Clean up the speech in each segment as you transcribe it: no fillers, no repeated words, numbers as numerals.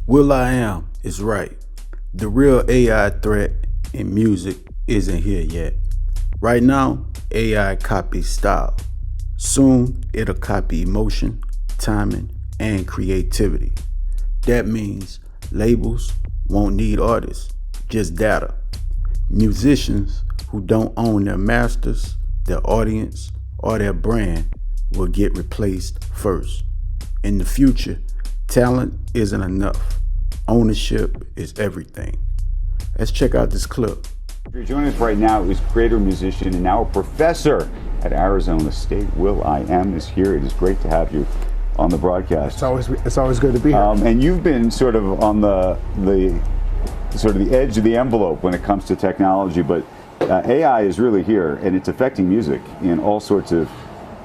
will.i.am is right. The real AI threat in music isn't here yet. Right now, AI copies style. Soon, it'll copy emotion, timing, and creativity. That means labels won't need artists, just data. Musicians who don't own their masters, their audience, or their brand will get replaced first. In the future, talent isn't enough. Ownership is everything. Let's check out this clip. If you're joining us right now, is creator, musician, and now a professor at Arizona State. will.i.am is here. It is great to have you on the broadcast. It's always good to be here. And you've been sort of on the edge of the envelope when it comes to technology, but AI is really here, and it's affecting music in all sorts of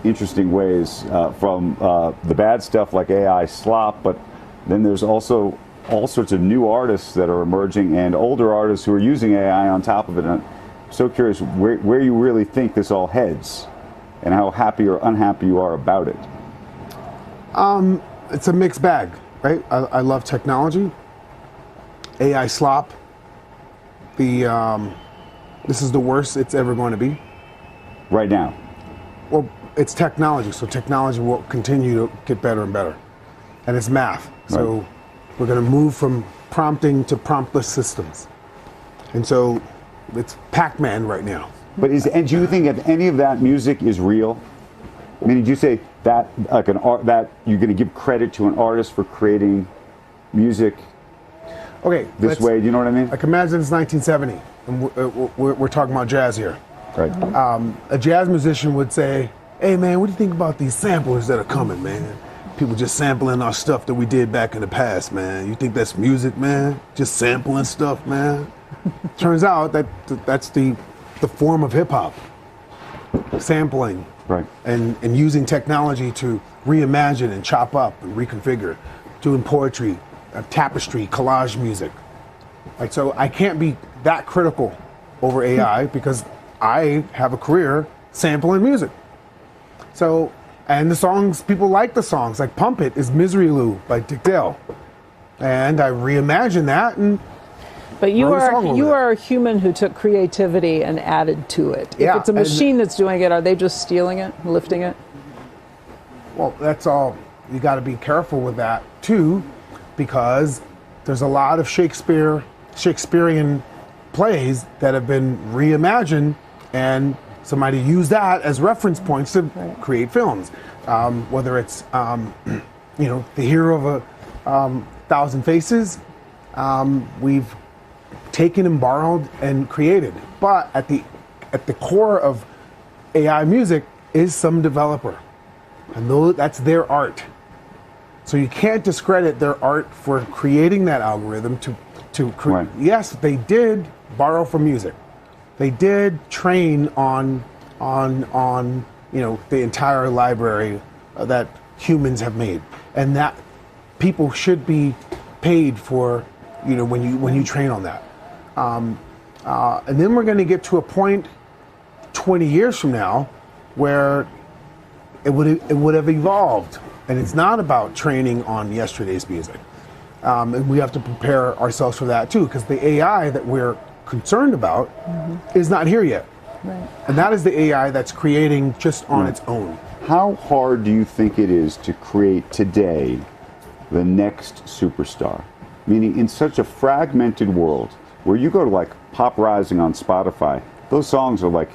interesting ways, from the bad stuff like AI slop, but then there's also all sorts of new artists that are emerging and older artists who are using AI on top of it. And I'm so curious where you really think this all heads and how happy or unhappy you are about it. It's a mixed bag, right? I love technology. AI slop. This is the worst it's ever going to be. Right now. Well, it's technology, so technology will continue to get better and better. And it's math. So right. We're going to move from prompting to promptless systems. And so it's Pac-Man right now. But and do you think if any of that music is real? I mean, did you say that like that you're going to give credit to an artist for creating music this way? Do you know what I mean? Like imagine it's 1970 and we're talking about jazz here. Right. A jazz musician would say, "Hey man, what do you think about these samplers that are coming, man? People just sampling our stuff that we did back in the past, man. You think that's music, man? Just sampling stuff, man." Turns out that that's the form of hip hop. Sampling. Right. And using technology to reimagine and chop up and reconfigure. Doing poetry, tapestry, collage music. Like, so I can't be that critical over AI because I have a career sampling music. So, and the songs, people like the songs. Like Pump It is Misery Lou by Dick Dale. And I reimagined that and but you are a human who took creativity and added to it. If it's a machine that's doing it, are they just stealing it, lifting it? Well, that's all. You got to be careful with that too, because there's a lot of Shakespearean plays that have been reimagined, and somebody used that as reference points to create films. Whether it's the hero of a thousand faces, we've taken and borrowed and created. But at the core of AI music is some developer, and that's their art. So you can't discredit their art for creating that algorithm to create. Right. Yes, they did borrow from music. They did train on the entire library that humans have made, and that people should be paid for when you train on that. And then we're going to get to a point 20 years from now where it would have evolved, and it's not about training on yesterday's music. And we have to prepare ourselves for that too, because the AI that we're concerned about is not here yet. Right. And that is the AI that's creating just on its own. How hard do you think it is to create today the next superstar? Meaning, in such a fragmented world, where you go to like Pop Rising on Spotify, those songs are like,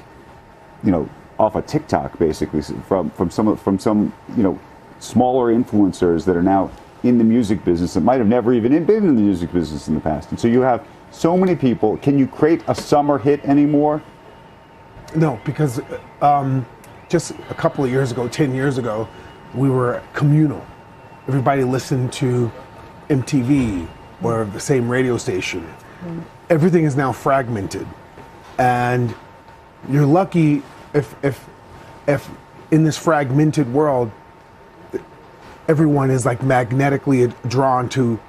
off of TikTok basically from some smaller influencers that are now in the music business that might have never even been in the music business in the past. And so you have so many people. Can you create a summer hit anymore? No, because just a couple of years ago, 10 years ago, we were communal. Everybody listened to MTV or the same radio station. Everything is now fragmented, and you're lucky if in this fragmented world, everyone is like magnetically drawn to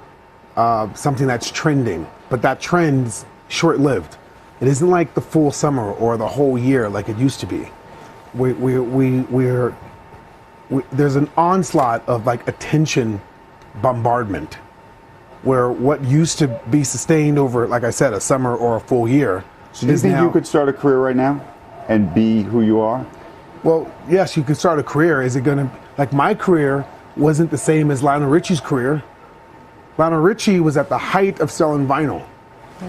something that's trending, but that trend's short-lived. It isn't like the full summer or the whole year like it used to be. There's an onslaught of like attention bombardment. where what used to be sustained over, like I said, a summer or a full year. So do you think you could start a career right now and be who you are? Well, yes, you could start a career. Is it going to, like, my career wasn't the same as Lionel Richie's career. Lionel Richie was at the height of selling vinyl.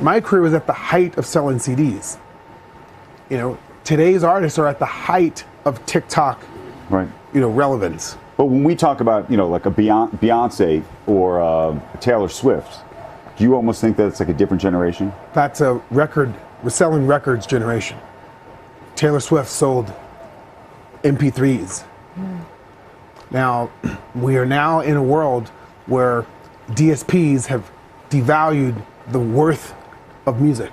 My career was at the height of selling CDs. You know, today's artists are at the height of TikTok, right? You know, relevance. But when we talk about, you know, like a Beyonce or Taylor Swift, do you almost think that it's like a different generation? That's a record, we're selling records generation. Taylor Swift sold MP3s. Now, we are now in a world where DSPs have devalued the worth of music.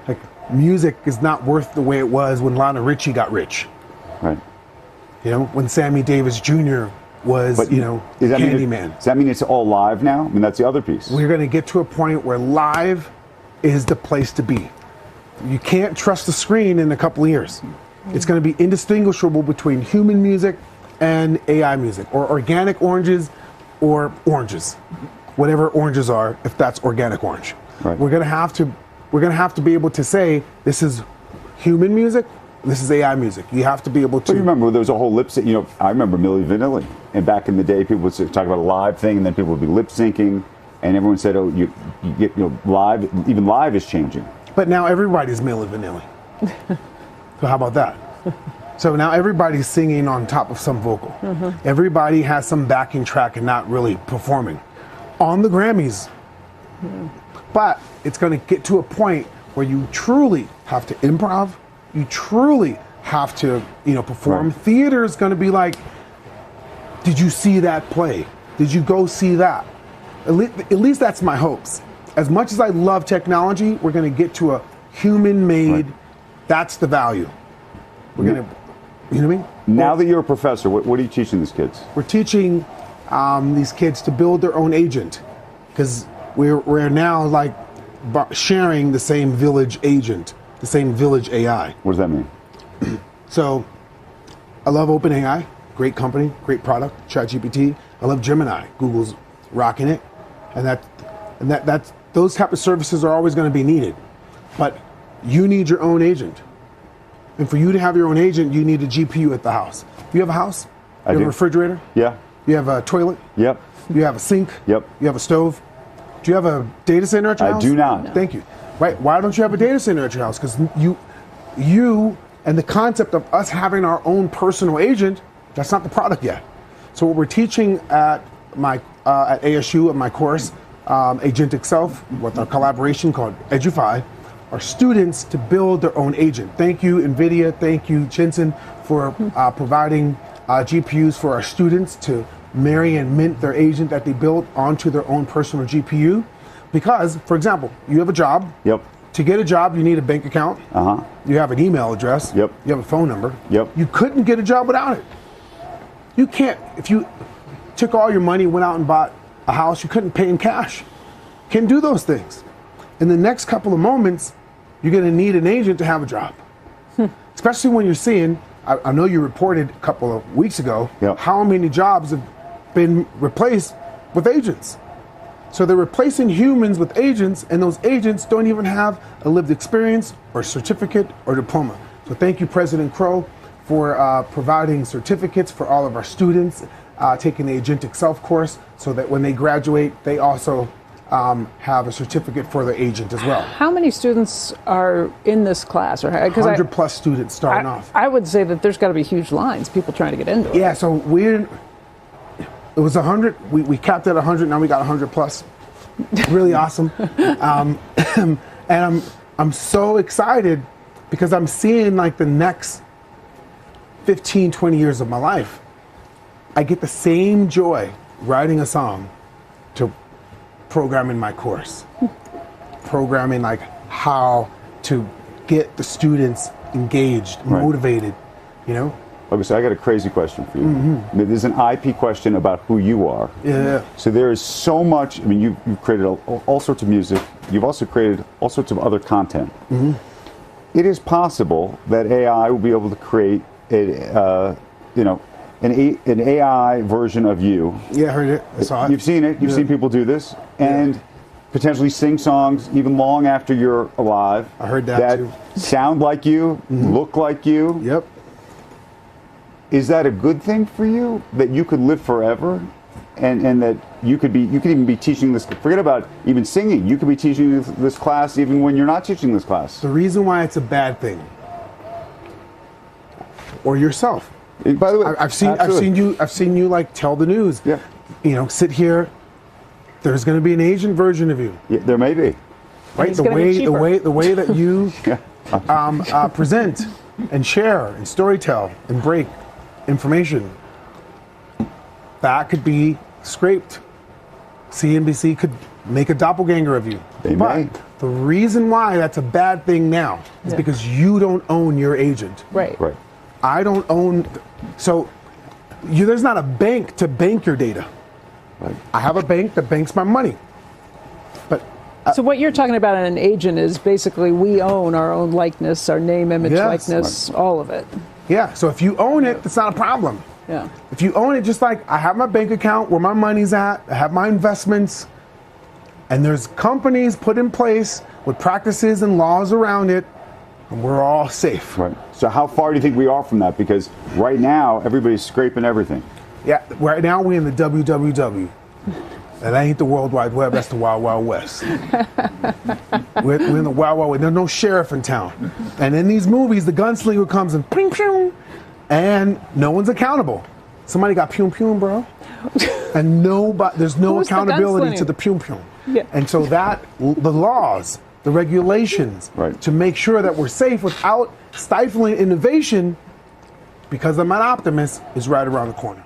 Like, music is not worth the way it was when Lionel Richie got rich. Right. You know, when Sammy Davis Jr. was, you know, Candyman. Does that mean it's all live now? I mean, that's the other piece. We're going to get to a point where live is the place to be. You can't trust the screen in a couple of years. It's going to be indistinguishable between human music and AI music, or organic oranges or oranges, whatever oranges are, if that's organic orange. Right. We're going to have to be able to say this is human music, this is AI music. You have to be able to. But you remember there was a whole lip sync. You know, I remember Milli Vanilli, and back in the day, people would talk about a live thing, and then people would be lip syncing, and everyone said, "Oh, you get, you know, live. Even live is changing." But now everybody's Milli Vanilli. So how about that? So now everybody's singing on top of some vocal. Everybody has some backing track and not really performing on the Grammys. But it's going to get to a point where you truly have to improv. You truly have to, you know, perform. Right. Theater is going to be like, did you see that play? Did you go see that? At least that's my hopes. As much as I love technology, we're going to get to a human-made. Right. That's the value. We're going to, you know what I mean? Now that you're a professor, what are you teaching these kids? We're teaching these kids to build their own agent, because we're now like sharing the same village agent, the same village AI. What does that mean? So, I love OpenAI, great company, great product, ChatGPT. I love Gemini, Google's rocking it, and that's those type of services are always going to be needed, but you need your own agent. And for you to have your own agent, you need a GPU at the house. You have a house? You have a refrigerator? Yeah. You have a toilet? Yep. You have a sink? Yep. You have a stove? Do you have a data center at your house? I do not. No. Thank you. Right. Why don't you have a data center at your house? Because you and the concept of us having our own personal agent, that's not the product yet. So what we're teaching at at ASU, at my course, Agentic Self, with our collaboration called Edufy, are students to build their own agent. Thank you, NVIDIA. Thank you, Jensen, for providing GPUs for our students to marry and mint their agent that they built onto their own personal GPU. Because, for example, you have a job. Yep. To get a job, you need a bank account. You have an email address. Yep. You have a phone number. Yep. You couldn't get a job without it. You can't, if you took all your money, went out and bought a house, you couldn't pay in cash. Can't do those things. In the next couple of moments, you're going to need an agent to have a job. Especially when you're seeing, I know you reported a couple of weeks ago, how many jobs have been replaced with agents. So they're replacing humans with agents, and those agents don't even have a lived experience or certificate or diploma. So thank you, President Crow, for providing certificates for all of our students, taking the Agentic Self course, so that when they graduate, they also have a certificate for their agent as well. How many students are in this class? 100 plus students starting off. I would say that there's got to be huge lines, people trying to get into it. Yeah, so it was 100. We capped at 100. Now we got 100 plus. Really awesome. And I'm so excited because I'm seeing like the next 15, 20 years of my life. I get the same joy writing a song to programming my course. Programming like how to get the students engaged, motivated, you know? Okay, so I got a crazy question for you. There's an IP question about who you are. Yeah. So there is so much, I mean, you've created all sorts of music. You've also created all sorts of other content. It is possible that AI will be able to create a an AI version of you. Yeah, I heard it. I saw it. You've seen it. You've seen people do this, and potentially sing songs even long after you're alive. I heard that too. Sound like you, look like you. Yep. Is that a good thing for you, that you could live forever, and that you could even be teaching this? Forget about even singing. You could be teaching this class even when you're not teaching this class. The reason why it's a bad thing, or yourself. By the way, I've seen you like tell the news. Yeah. You know, sit here. There's going to be an Asian version of you. Yeah, there may be. Right. The way that you present and share and storytell and break information, that could be scraped. CNBC could make a doppelganger of you. They may. The reason why that's a bad thing now is because you don't own your agent. Right. Right. I don't own. So there's not a bank to bank your data. Right. I have a bank that banks my money. But so what you're talking about in an agent is basically we own our own likeness, our name, image, likeness, all of it. yeah, so if you own it, it's not a problem. Yeah. If you own it, just like I have my bank account where my money's at, I have my investments, and there's companies put in place with practices and laws around it, and we're all safe. Right. So how far do you think we are from that? Because right now everybody's scraping everything. Yeah, right now we're in the WWW. That ain't the World Wide Web, that's the Wild Wild West. we're in the Wild Wild West. There's no sheriff in town. And in these movies, the gunslinger comes and ping, ping, and no one's accountable. Somebody got pum pum, bro. And there's no accountability to the pum pum. Yeah. And so the laws, the regulations, to make sure that we're safe without stifling innovation, because I'm an optimist, is right around the corner.